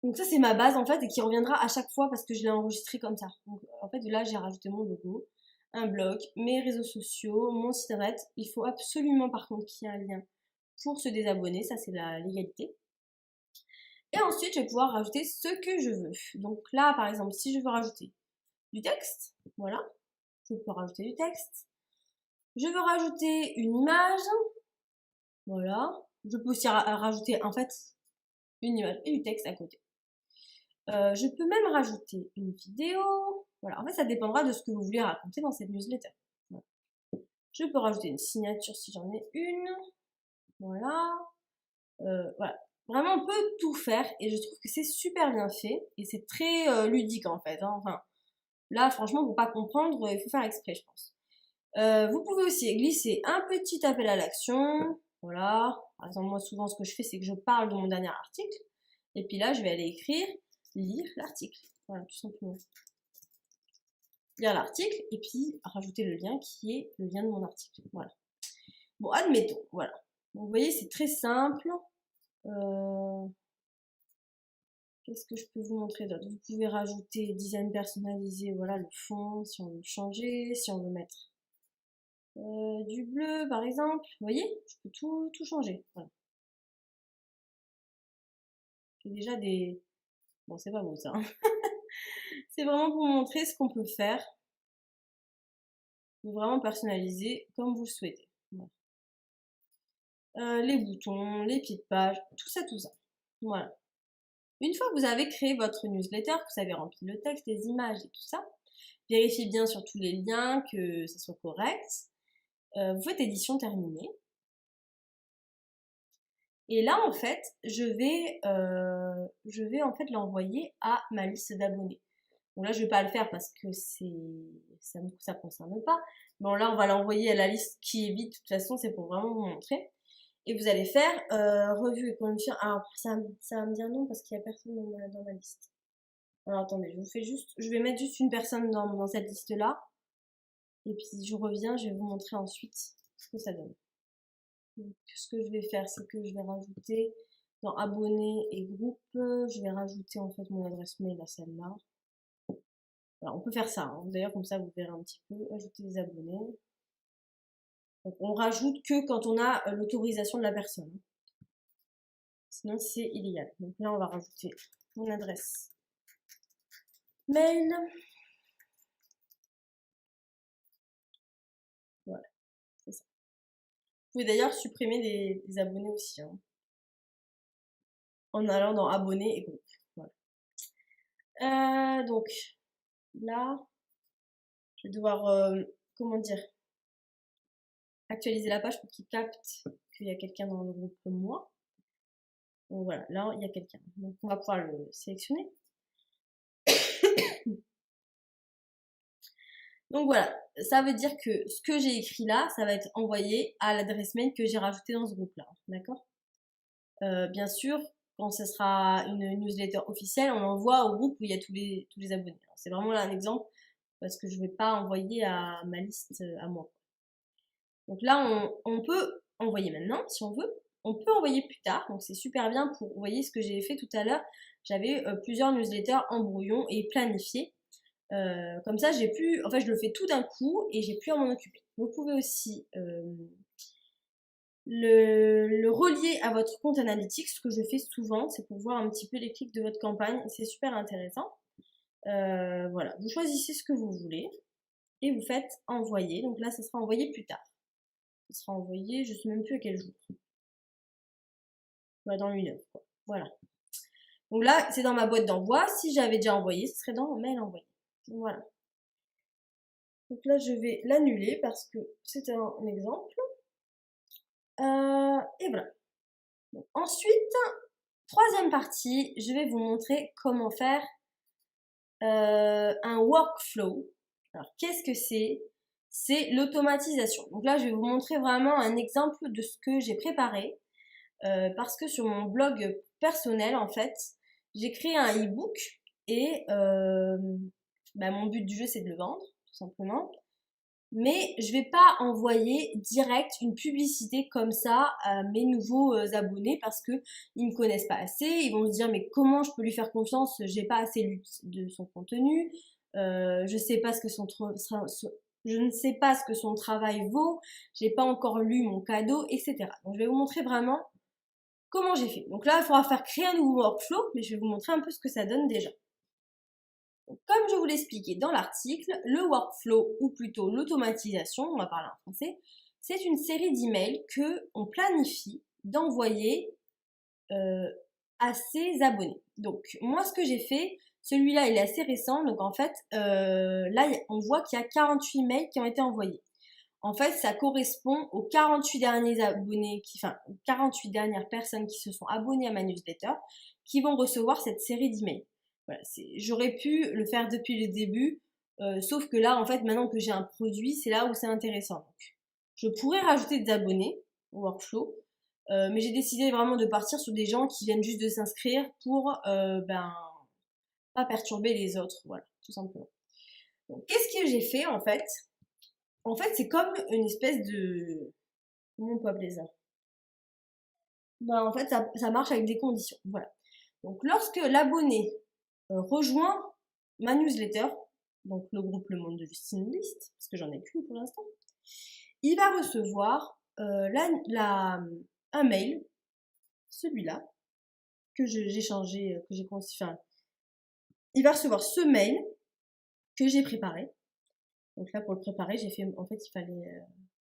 Donc ça, c'est ma base, en fait, et qui reviendra à chaque fois parce que je l'ai enregistré comme ça. Donc, en fait, là, j'ai rajouté mon logo, un blog, mes réseaux sociaux, mon site internet. Il faut absolument, par contre, qu'il y ait un lien pour se désabonner. Ça, c'est la légalité. Et ensuite, je vais pouvoir rajouter ce que je veux. Donc là, par exemple, si je veux rajouter du texte, voilà, je peux rajouter du texte. Je veux rajouter une image, voilà. Je peux aussi rajouter en fait une image et du texte à côté. Je peux même rajouter une vidéo, Voilà, en fait, ça dépendra de ce que vous voulez raconter dans cette newsletter. Voilà. Je peux rajouter une signature si j'en ai une. Voilà. Voilà. Vraiment, on peut tout faire et je trouve que c'est super bien fait et c'est très ludique en fait. Hein. Enfin, là, franchement, pour pas comprendre, il faut faire exprès, je pense. Vous pouvez aussi glisser un petit appel à l'action. Voilà. Par exemple, moi, souvent, ce que je fais, c'est que je parle de mon dernier article. Et puis là, je vais aller écrire, lire l'article. Voilà, tout simplement. Lire l'article et puis rajouter le lien qui est le lien de mon article. Voilà. Bon, admettons. Voilà. Donc, vous voyez, c'est très simple. Qu'est-ce que je peux vous montrer d'autre? Vous pouvez rajouter design personnalisé, voilà le fond, si on veut le changer, si on veut mettre du bleu par exemple. Vous voyez, je peux tout changer. Voilà. J'ai déjà des... Bon, c'est pas beau ça. Hein. C'est vraiment pour vous montrer ce qu'on peut faire. Vous pouvez vraiment personnaliser comme vous le souhaitez. Voilà. Les boutons, les pieds de page, tout ça, tout ça. Voilà. Une fois que vous avez créé votre newsletter, que vous avez rempli le texte, les images et tout ça, vérifiez bien sur tous les liens que ça soit correct. Vous faites édition terminée. Et là, en fait, je vais en fait l'envoyer à ma liste d'abonnés. Donc là, je vais pas le faire parce que ça concerne pas. Bon, là, on va l'envoyer à la liste qui est vide. De toute façon, c'est pour vraiment vous montrer. Et vous allez faire revue et conditions. Alors, ça va me dire non parce qu'il y a personne dans ma liste. Alors, attendez, je vais mettre juste une personne dans cette liste-là. Et puis, je reviens, je vais vous montrer ensuite ce que ça donne. Donc, ce que je vais faire, c'est que je vais rajouter dans abonnés et groupes, je vais rajouter en fait mon adresse mail à celle-là. Alors, on peut faire ça, hein. D'ailleurs, comme ça, vous verrez un petit peu, ajouter des abonnés. Donc, on rajoute que quand on a l'autorisation de la personne. Sinon, c'est illégal. Donc là, on va rajouter mon adresse mail. Voilà, c'est ça. Vous pouvez d'ailleurs supprimer des abonnés aussi, hein, en allant dans abonnés et groupes. Voilà. Donc, là, je vais devoir, comment dire, actualiser la page pour qu'il capte qu'il y a quelqu'un dans le groupe comme moi. Donc voilà, là, il y a quelqu'un. Donc, on va pouvoir le sélectionner. Donc voilà, ça veut dire que ce que j'ai écrit là, ça va être envoyé à l'adresse mail que j'ai rajoutée dans ce groupe-là. D'accord? Bien sûr, quand ce sera une newsletter officielle, on l'envoie au groupe où il y a tous les abonnés. C'est vraiment là un exemple parce que je ne vais pas envoyer à ma liste à moi. Donc là, on peut envoyer maintenant si on veut. On peut envoyer plus tard, donc c'est super bien pour, vous voyez ce que j'ai fait tout à l'heure, j'avais plusieurs newsletters en brouillon et planifiés. Comme ça, en fait, je le fais tout d'un coup et j'ai plus à m'en occuper. Vous pouvez aussi le relier à votre compte Analytics. Ce que je fais souvent, c'est pour voir un petit peu les clics de votre campagne. C'est super intéressant. Voilà, vous choisissez ce que vous voulez et vous faites envoyer. Donc là, ça sera envoyé plus tard. Ça sera envoyé, je sais même plus à quel jour. Bah, dans 1 heure, quoi. Voilà. Donc là, c'est dans ma boîte d'envoi. Si j'avais déjà envoyé, ce serait dans mon mail envoyé. Voilà. Donc là, je vais l'annuler parce que c'est un exemple. Et voilà. Donc, ensuite, troisième partie, je vais vous montrer comment faire un workflow. Alors, qu'est-ce que c'est? C'est l'automatisation. Donc là, je vais vous montrer vraiment un exemple de ce que j'ai préparé. Parce que sur mon blog personnel, en fait, j'ai créé un e-book et mon but du jeu, c'est de le vendre, tout simplement. Mais je vais pas envoyer direct une publicité comme ça à mes nouveaux abonnés parce que ils me connaissent pas assez. Ils vont se dire mais comment je peux lui faire confiance? J'ai pas assez lu de son contenu. Je sais pas ce que je ne sais pas ce que son travail vaut. J'ai pas encore lu mon cadeau, etc. Donc je vais vous montrer vraiment comment j'ai fait. Donc là, il faudra faire créer un nouveau workflow, mais je vais vous montrer un peu ce que ça donne déjà. Donc, comme je vous l'expliquais dans l'article, le workflow, ou plutôt l'automatisation, on va parler en français, c'est une série d'emails que on planifie d'envoyer à ses abonnés. Donc moi, ce que j'ai fait, Celui-là, il est assez récent, donc en fait, là, on voit qu'il y a 48 mails qui ont été envoyés. En fait, ça correspond aux 48 derniers abonnés, enfin, aux 48 dernières personnes qui se sont abonnées à ma newsletter, qui vont recevoir cette série d'emails. Voilà, j'aurais pu le faire depuis le début, sauf que là, en fait, maintenant que j'ai un produit, c'est là où c'est intéressant. Donc, je pourrais rajouter des abonnés au workflow, mais j'ai décidé vraiment de partir sur des gens qui viennent juste de s'inscrire pour, pas perturber les autres, voilà, tout simplement. Donc, qu'est-ce que j'ai fait en fait? En fait, c'est comme une espèce de... Comment on peut appeler ça? En fait, ça marche avec des conditions, voilà. Donc, lorsque l'abonné rejoint ma newsletter, donc le groupe Le Monde de Justine List, parce que j'en ai qu'une pour l'instant, il va recevoir un mail, celui-là, que j'ai changé, que j'ai conçu, enfin, il va recevoir ce mail que j'ai préparé. Donc là, pour le préparer, j'ai fait, en fait, il fallait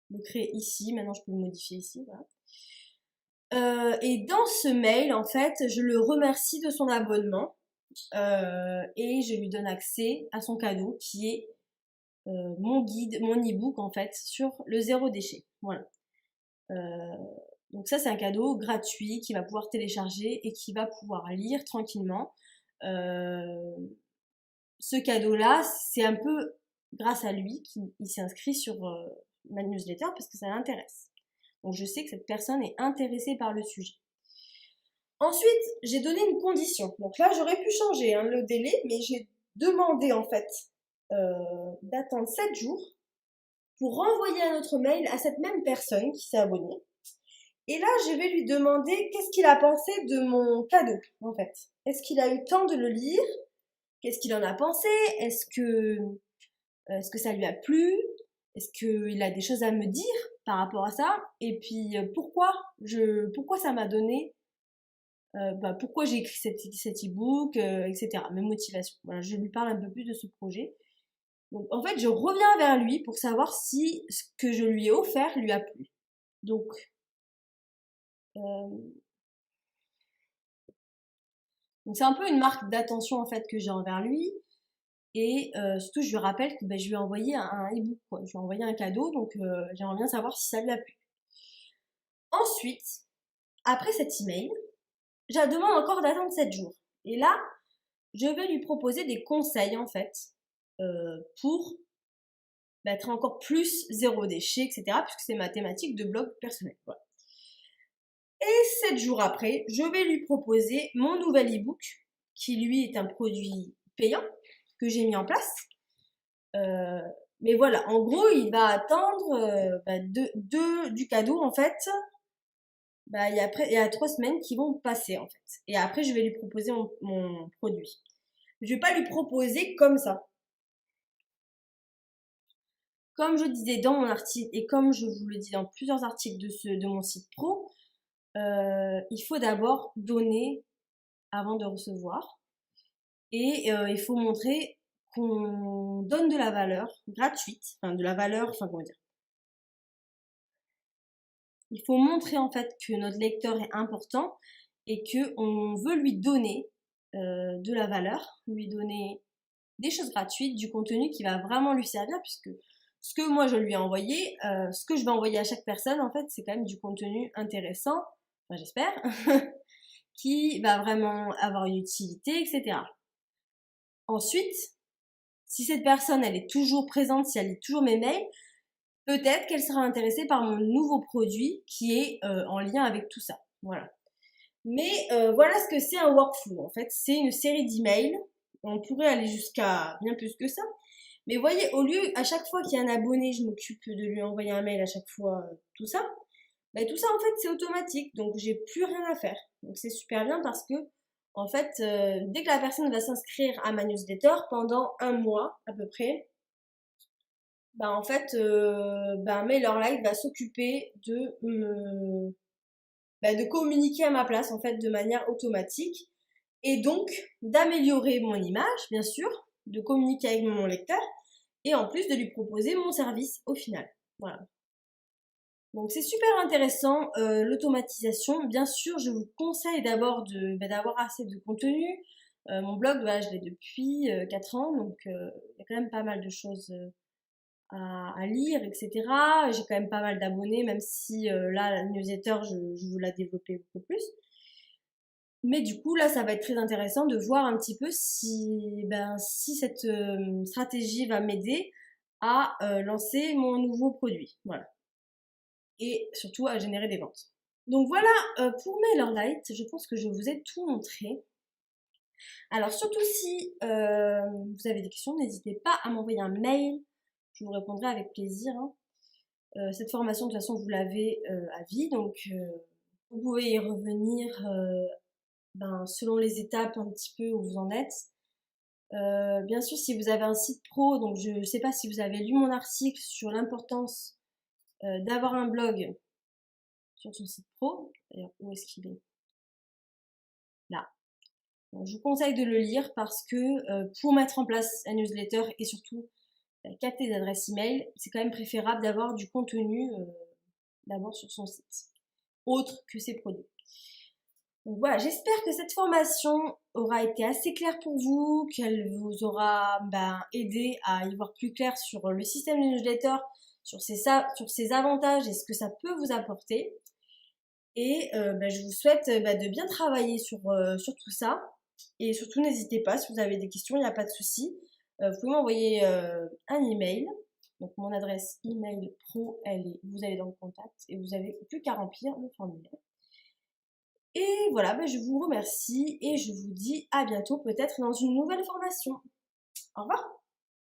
le créer ici. Maintenant, je peux le modifier ici, voilà. Et dans ce mail, en fait, je le remercie de son abonnement et je lui donne accès à son cadeau qui est mon guide, mon e-book, en fait, sur le zéro déchet. Voilà. Donc ça, c'est un cadeau gratuit qu'il va pouvoir télécharger et qu'il va pouvoir lire tranquillement. Ce cadeau-là, c'est un peu grâce à lui qu'il s'est inscrit sur ma newsletter parce que ça l'intéresse. Donc je sais que cette personne est intéressée par le sujet. Ensuite, j'ai donné une condition. Donc là, j'aurais pu changer le délai, mais j'ai demandé en fait d'attendre 7 jours pour renvoyer un autre mail à cette même personne qui s'est abonnée. Et là, je vais lui demander qu'est-ce qu'il a pensé de mon cadeau, en fait. Est-ce qu'il a eu le temps de le lire? Qu'est-ce qu'il en a pensé? Est-ce que ça lui a plu? Est-ce qu'il a des choses à me dire par rapport à ça? Et puis, pourquoi ça m'a donné, pourquoi j'ai écrit cet e-book, etc. Mes motivations. Voilà, je lui parle un peu plus de ce projet. Donc, en fait, je reviens vers lui pour savoir si ce que je lui ai offert lui a plu. Donc, c'est un peu une marque d'attention en fait que j'ai envers lui. Et surtout, je lui rappelle que je lui ai envoyé un e-book, quoi. Je lui ai envoyé un cadeau, donc j'aimerais bien savoir si ça lui a plu. Ensuite, après cet email, je demande encore d'attendre 7 jours. Et là, je vais lui proposer des conseils en fait pour être encore plus zéro déchet, etc. Puisque c'est ma thématique de blog personnel. Voilà. Et 7 jours après, je vais lui proposer mon nouvel e-book, qui lui est un produit payant que j'ai mis en place. Mais voilà, en gros, il va attendre du cadeau en fait. Il y a 3 semaines qui vont passer en fait. Et après, je vais lui proposer mon produit. Je vais pas lui proposer comme ça. Comme je disais dans mon article et comme je vous le dis dans plusieurs articles de mon site pro, il faut d'abord donner avant de recevoir. Et il faut montrer qu'on donne de la valeur gratuite, enfin de la valeur, enfin comment dire. Il faut montrer en fait que notre lecteur est important et que on veut lui donner de la valeur, lui donner des choses gratuites, du contenu qui va vraiment lui servir, puisque ce que moi je lui ai envoyé, ce que je vais envoyer à chaque personne en fait, c'est quand même du contenu intéressant, enfin j'espère, qui va vraiment avoir une utilité, etc. Ensuite, si cette personne elle est toujours présente, si elle lit toujours mes mails, peut-être qu'elle sera intéressée par mon nouveau produit qui est en lien avec tout ça. Voilà. Mais voilà ce que c'est un workflow. En fait, c'est une série d'emails. On pourrait aller jusqu'à bien plus que ça. Mais voyez, au lieu, à chaque fois qu'il y a un abonné, je m'occupe de lui envoyer un mail à chaque fois, tout ça. Tout ça, en fait, c'est automatique. Donc, j'ai plus rien à faire. Donc, c'est super bien parce que, en fait, dès que la personne va s'inscrire à ma newsletter, pendant un mois à peu près, en fait, MailerLite va s'occuper de communiquer à ma place, en fait, de manière automatique. Et donc, d'améliorer mon image, bien sûr, de communiquer avec mon lecteur, et en plus de lui proposer mon service au final. Voilà. Donc, c'est super intéressant, l'automatisation. Bien sûr, je vous conseille d'abord d'avoir assez de contenu, Mon blog, voilà, je l'ai depuis 4 ans, donc il y a quand même pas mal de choses à lire, etc. J'ai quand même pas mal d'abonnés, même si là, la newsletter, je veux la développer beaucoup plus. Mais du coup, là, ça va être très intéressant de voir un petit peu si cette stratégie va m'aider à lancer mon nouveau produit. Voilà. Et surtout à générer des ventes. Donc voilà, pour MailerLite, je pense que je vous ai tout montré. Alors surtout si vous avez des questions, n'hésitez pas à m'envoyer un mail. Je vous répondrai avec plaisir. Hein. Cette formation, de toute façon, vous l'avez à vie. Donc vous pouvez y revenir selon les étapes un petit peu où vous en êtes. Bien sûr, si vous avez un site pro, donc je ne sais pas si vous avez lu mon article sur l'importance d'avoir un blog sur son site pro. D'ailleurs, où est-ce qu'il est? Là. Donc, je vous conseille de le lire parce que pour mettre en place un newsletter et surtout capter des adresses email, c'est quand même préférable d'avoir du contenu d'abord sur son site, autre que ses produits. Donc voilà, j'espère que cette formation aura été assez claire pour vous, qu'elle vous aura aidé à y voir plus clair sur le système de newsletter, sur ses avantages et ce que ça peut vous apporter. Et je vous souhaite de bien travailler sur tout ça. Et surtout, n'hésitez pas, si vous avez des questions, il n'y a pas de souci. Vous pouvez m'envoyer un email. Donc mon adresse email pro, vous allez dans le contact et vous n'avez plus qu'à remplir le formulaire. Et voilà, je vous remercie et je vous dis à bientôt peut-être dans une nouvelle formation. Au revoir!